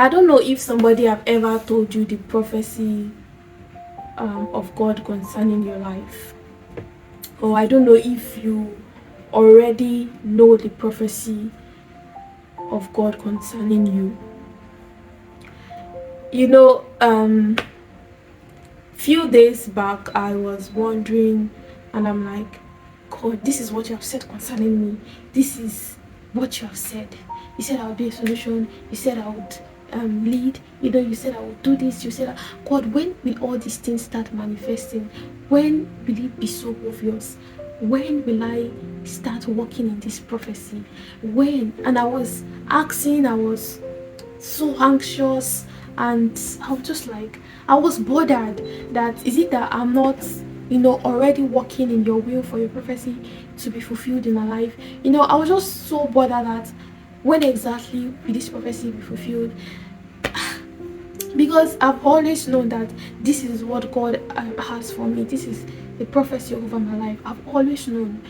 I don't know if somebody have ever told you the prophecy of God concerning your life, or I don't know if you already know the prophecy of God concerning you. You know, few days back I was wondering, and I'm like, God, this is what you have said concerning me. This is what you have said. You said I would be a solution. You said I would lead. You know, you said I would do this. You said, God, when will all these things start manifesting? When will it be so obvious? When will I start walking in this prophecy? When? And I was asking, I was so anxious, and I was just like, I was bothered that is it that I'm not, already working in your will for your prophecy to be fulfilled in my life. I was just so bothered that when exactly will this prophecy be fulfilled, because I've always known that this is what God has for me. This is the prophecy over my life. I've always known.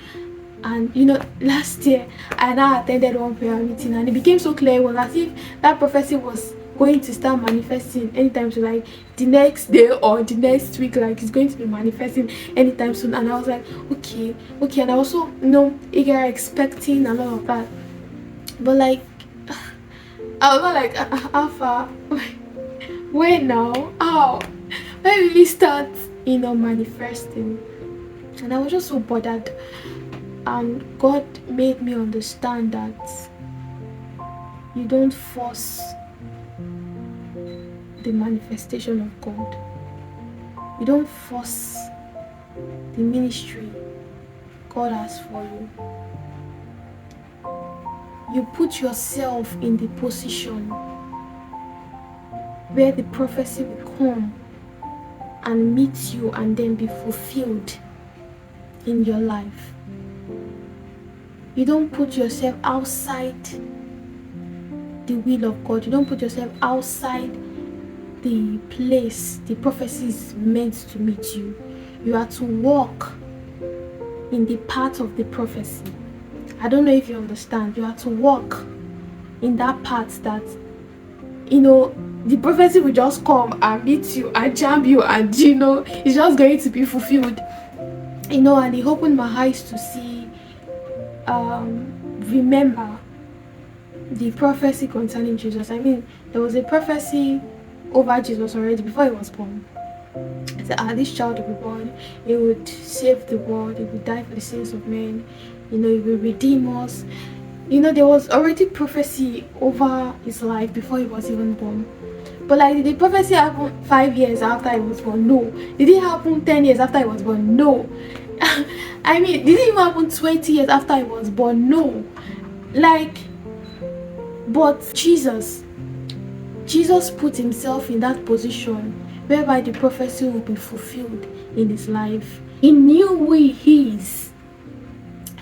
And last year I now attended one prayer meeting, and it became so clear. It was as if that prophecy was going to start manifesting anytime soon, like the next day or the next week, like it's going to be manifesting anytime soon. And I was like, okay. And I was also eager, expecting and all of that. But like I was not like how far when now how when will it start manifesting? And I was just so bothered. And God made me understand that you don't force the manifestation of God. You don't force the ministry God has for you. You put yourself in the position where the prophecy will come and meet you and then be fulfilled in your life. You don't put yourself outside the will of God. You don't put yourself outside the place the prophecy is meant to meet you. You are to walk in the path of the prophecy. I don't know if you understand. You are to walk in that path that the prophecy will just come and meet you and jam you, and it's just going to be fulfilled. And it opened my eyes to see, remember the prophecy concerning Jesus. I mean, there was a prophecy over Jesus already before he was born. It said, this child will be born, he would save the world, he would die for the sins of men, he will redeem us. There was already prophecy over his life before he was even born. But like, did the prophecy happen 5 years after he was born? No. Did it happen 10 years after he was born? No. I mean, did it even happen 20 years after he was born? No. But Jesus put himself in that position whereby the prophecy will be fulfilled in his life. He knew who he is.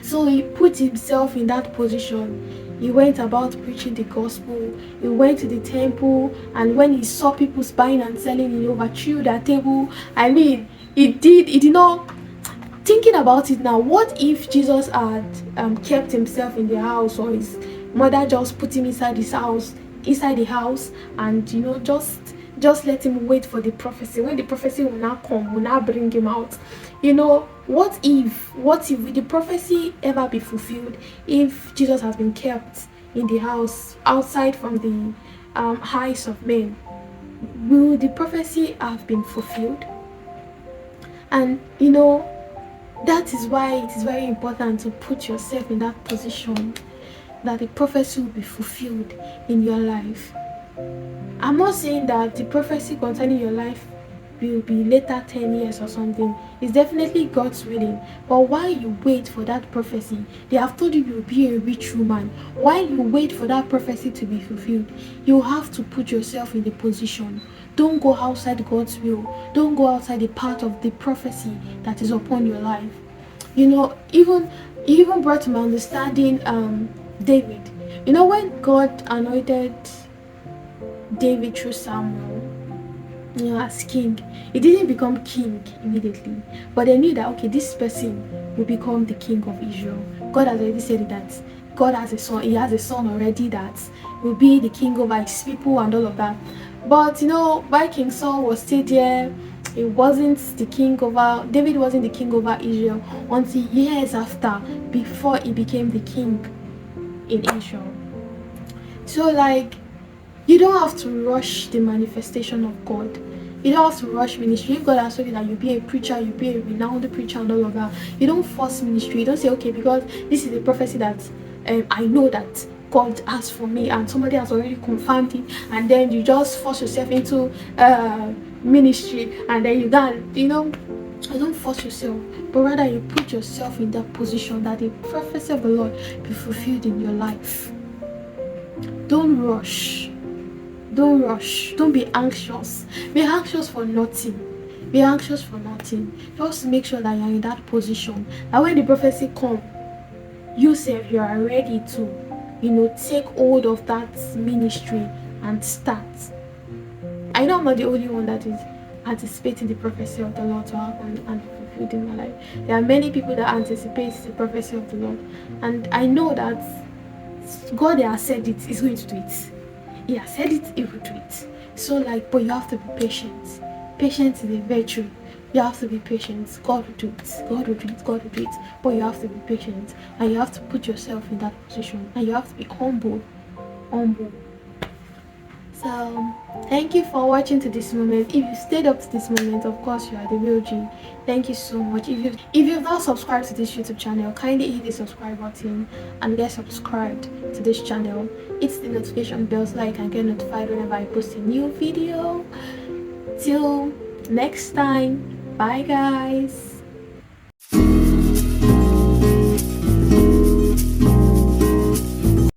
So he put himself in that position. He went about preaching the gospel. He went to the temple, and when he saw people buying and selling, he overthrew their table. I mean, he did not. Thinking about it now, what if Jesus had kept himself in the house, or his mother just put him inside the house, and just let him wait for the prophecy? When the prophecy will now come, will now bring him out. What if will the prophecy ever be fulfilled if Jesus has been kept in the house, outside from the eyes of men? Will the prophecy have been fulfilled? And that is why it is very important to put yourself in that position that the prophecy will be fulfilled in your life. I'm not saying that the prophecy concerning your life will be later 10 years or something. It's definitely God's willing. But while you wait for that prophecy, they have told you you'll be a rich woman. While you wait for that prophecy to be fulfilled, you have to put yourself in the position. Don't go outside God's will. Don't go outside the path of the prophecy that is upon your life. Even brought to my understanding David. When God anointed David through Samuel, as king, he didn't become king immediately, but they knew that okay, this person will become the king of Israel. God has already said that God has a son. He has a son already that will be the king over his people and all of that. But while King Saul was still there, he wasn't the king over. David wasn't the king over Israel until years after, before he became the king in Israel. So you don't have to rush the manifestation of God. You don't have to rush ministry. If God has told you that you be a preacher, you be a renowned preacher and all of that, you don't force ministry. You don't say, okay, because this is a prophecy that I know that God has for me and somebody has already confirmed it, and then you just force yourself into ministry, and then you don't force yourself, but rather you put yourself in that position that the prophecy of the Lord be fulfilled in your life. Don't rush. Don't rush. Don't be anxious. Be anxious for nothing. Be anxious for nothing. Just make sure that you're in that position. And when the prophecy comes, you say you are ready to, take hold of that ministry and start. I know I'm not the only one that is anticipating the prophecy of the Lord to happen and fulfilled in my life. There are many people that anticipate the prophecy of the Lord, and I know that God has said it, He's going to do it. He has said it, He will do it. So but you have to be patient. Patience is a virtue. You have to be patient. God will do it. God will do it. God will do it. But you have to be patient, and you have to put yourself in that position, and you have to be humble. So thank you for watching to this moment. If you stayed up to this moment, of course you are the real G. Thank you so much. If you've not subscribed to this YouTube channel, kindly hit the subscribe button and get subscribed to this channel. Hit the notification bell so that you can get notified whenever I post a new video. Till next time, bye guys.